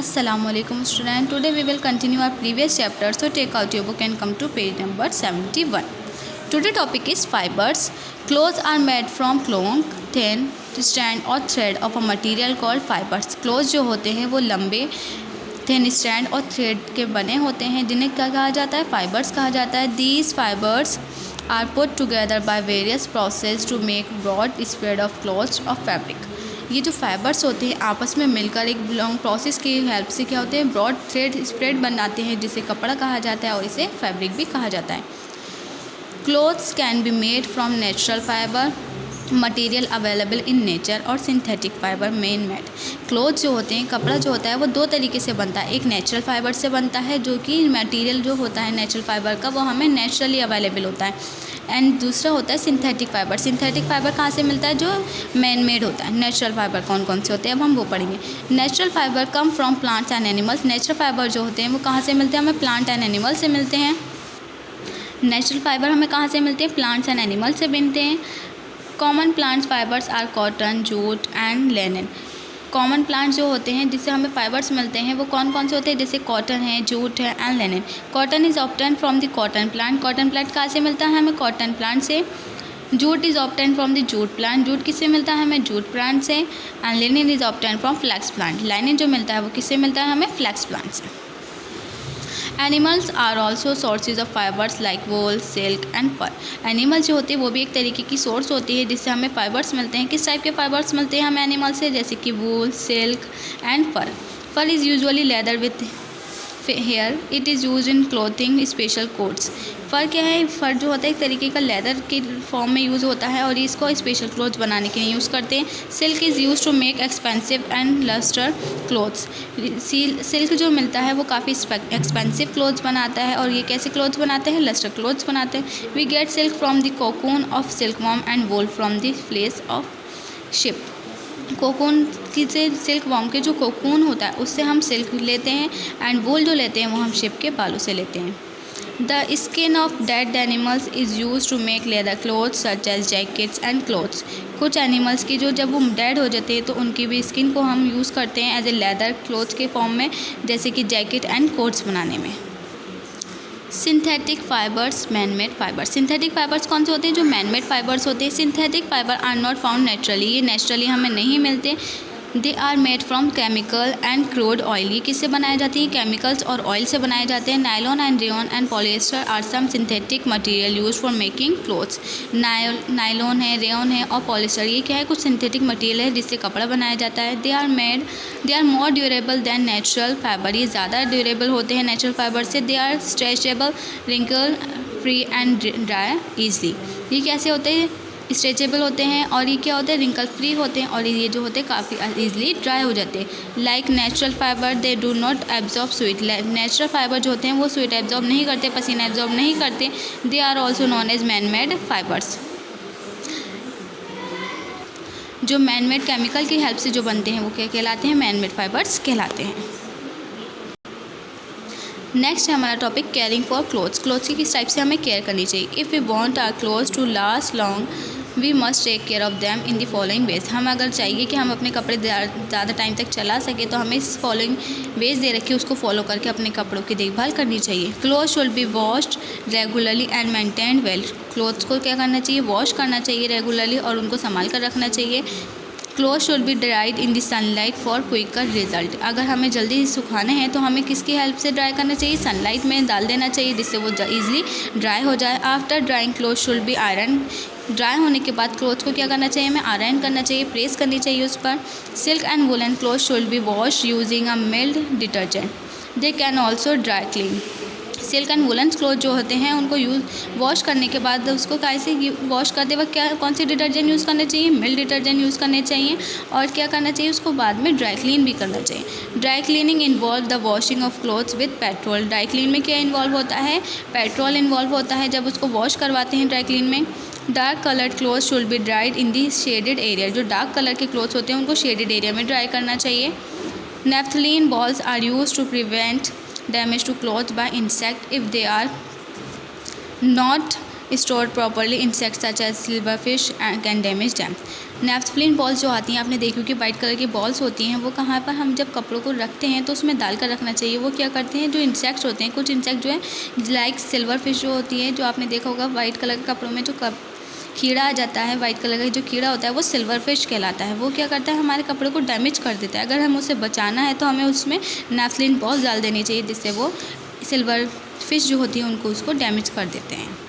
Assalamualaikum student. Today we will continue our previous chapter. So take out your book and come to page number 71. Today topic is fibers. Clothes are made from long, thin strand or thread of a material called fibers. Clothes जो होते हैं वो लंबे thin strand और thread के बने होते हैं जिन्हें क्या कहा जाता है, फाइबर्स कहा जाता है. These fibres are put together by various process to make broad spread of cloths of fabric. ये जो फाइबर्स होते हैं आपस में मिलकर एक लॉन्ग प्रोसेस की हेल्प से क्या होते हैं, ब्रॉड थ्रेड स्प्रेड बनाते हैं जिसे कपड़ा कहा जाता है और इसे फैब्रिक भी कहा जाता है. Clothes can be made from natural fibre material available in nature और synthetic fibre man made. Cloth जो होते हैं, कपड़ा जो होता है वो दो तरीके से बनता है. एक नेचुरल फाइबर से बनता है जो कि मटेरियल जो होता है नेचुरल फाइबर का वो हमें नेचुरली अवेलेबल होता है. एंड दूसरा होता है सिंथेटिक फाइबर. सिंथेटिक फाइबर कहाँ से मिलता है, जो मैन मेड होता है. नेचुरल फाइबर कौन कौन से होते हैं अब हम वो पढ़ेंगे. Natural fibre come from plants and animals. Natural fibre जो होते हैं वो कहाँ से मिलते हैं, हमें प्लांट एंड एनिमल से मिलते हैं. नेचुरल फाइबर हमें कहाँ से मिलते हैं, प्लांट्स एंड एनिमल से मिलते हैं. Common plants fibres are cotton, jute and linen. Common plant जो होते हैं जिससे हमें फाइबर्स मिलते हैं वो कौन कौन से होते हैं, जैसे कॉटन है, जूट है and linen. Cotton is obtain from the cotton plant. Cotton plant कहाँ से मिलता है, हमें कॉटन प्लांट से. Jute is obtain from the jute plant. Jute किससे मिलता है, हमें जूट प्लांट से. And linen is obtain from flax plant. Linen जो मिलता है वो किससे मिलता है, हमें फ्लैक्स प्लांट से. Animals are also sources of fibres like wool, silk and fur. Animals जो होते हैं वो भी एक तरीके की सोर्स होती है जिससे हमें फाइबर्स मिलते हैं. किस टाइप के फाइबर्स मिलते हैं हमें एनिमल से, जैसे कि wool, silk and fur. Fur is usually leather with hair. It is use in clothing special coats. Fur क्या है, फ़र जो होता है एक तरीके का लेदर के फॉर्म में यूज़ होता है और इसको स्पेशल क्लोथ्स बनाने के लिए यूज़ करते हैं. Silk is use to make expensive and lustre clothes. Silk जो मिलता है वो काफ़ी एक्सपेंसिव क्लोथ्स बनाता है. और ये कैसे क्लोथ्स बनाते हैं, लस्टर क्लोथ्स बनाते हैं. We get silk from the cocoon of silkworm and wool from the fleece of sheep. Cocoon की से सिल्क वॉर्म के जो कोकून होता है उससे हम सिल्क लेते हैं एंड वूल जो लेते हैं वो हम शिप के बालों से लेते हैं. The skin of dead animals is use to make leather clothes such as jackets and clothes. कुछ एनिमल्स की जो जब वो डेड हो जाते हैं तो उनकी भी स्किन को हम यूज़ करते हैं एज ए लेदर क्लोथ्स के फॉर्म में, जैसे कि जैकेट एंड कोट्स बनाने में. Synthetic fibres, man made fibres. Synthetic fibres कौन से होते हैं, जो मैन मेड फाइबर्स होते हैं. Synthetic fibre are not found naturally. ये नेचुरली हमें नहीं मिलते. They are made from chemical and crude oil. ये किससे बनाए जाती हैं, केमिकल्स और ऑयल से बनाए जाते हैं. Nylon and rayon and polyester are some synthetic material use for making clothes. Nylon है, रेयॉन है और पॉलिएस्टर, ये क्या है, कुछ सिंथेटिक मटेरियल है जिससे कपड़ा बनाया जाता है. They are more durable than natural fibre. ये ज़्यादा ड्यूरेबल होते हैं नेचुरल फाइबर से. They are stretchable, wrinkle free and dry easily. ये कैसे होते हैं, स्ट्रेचेबल होते हैं और ये क्या होते हैं, रिंकल फ्री होते हैं और ये जो होते हैं काफ़ी ईजिली ड्राई हो जाते हैं. Like natural fibre they do not absorb sweet. Natural fibre जो होते हैं वो स्वीट एब्जॉर्ब नहीं करते, पसीना एब्जॉर्ब नहीं करते. They are also known as man made fibres. जो मैन मेड केमिकल की हेल्प से जो बनते हैं वो क्या कहलाते हैं, मैन मेड फाइबर्स कहलाते हैं. नेक्स्ट है हमारा topic caring for clothes. Clothes की किस टाइप से हमें केयर करनी चाहिए. If we want our clothes to last long we must take care of them in the following ways. हम अगर चाहिए कि हम अपने कपड़े ज़्यादा टाइम तक चला सके तो हमें इस फॉलोइंग वेज दे रखे उसको फॉलो करके अपने कपड़ों की देखभाल करनी चाहिए. Cloth should B washed regularly and maintained well. Clothes को क्या करना चाहिए, वॉश करना चाहिए रेगुलरली और उनको संभाल कर रखना चाहिए. Cloth should be dried in the sunlight for quicker result. अगर हमें जल्दी सुखाने हैं तो हमें किसकी हेल्प से ड्राई करना चाहिए, सनलाइट में डाल देना चाहिए जिससे वो ईजिली ड्राई हो जाए. After drawing cloth should B iron. Dry होने के बाद क्लोथ को क्या करना चाहिए, हमें आयरन करना चाहिए, प्रेस करनी चाहिए उस पर. Silk and woollen cloth should be wash using a mild detergent. They can also dry clean. Silk and woollen cloth जो होते हैं उनको वॉश करने के बाद उसको कैसे वॉश करते वक्त क्या कौन सी डिटर्जेंट यूज़ करना चाहिए, मिल्क डिटर्जेंट यूज़ करने चाहिए. और क्या करना चाहिए, उसको बाद में ड्राई क्लीन भी करना चाहिए. Dry cleaning involve the washing of clothes with petrol. Dry clean में क्या इन्वॉल्व होता है, पेट्रोल इन्वॉल्व होता है जब उसको वॉश करवाते हैं ड्राई क्लीन में. Dark coloured cloth should be dried in the shaded area. जो डार्क कलर के क्लोथ्स होते हैं उनको शेडेड एरिया में ड्राई करना चाहिए. Naphthalene balls are use to prevent damage to clothes by insect. If they are not stored properly, insects such as silverfish can damage them. Naphthalene balls जो आती हैं, आपने देखी कि वाइट कलर की बॉल्स होती हैं, वो कहाँ पर हम जब कपड़ों को रखते हैं तो उसमें डाल कर रखना चाहिए। वो क्या करते हैं, जो इंसेक्ट्स होते हैं, कुछ इंसेक्ट जो है लाइक सिल्वर फिश जो होती है, जो आपने देखा होगा वाइट कलर के कपड़ों में जो कीड़ा आ जाता है, वाइट कलर का जो कीड़ा होता है वो सिल्वर फिश कहलाता है। वो क्या करता है, हमारे कपड़े को डैमेज कर देता है। अगर हम उसे बचाना है तो हमें उसमें नेफ्थलीन बॉल्स डाल देनी चाहिए, जिससे वो सिल्वर फिश जो होती है उनको उसको डैमेज कर देते हैं।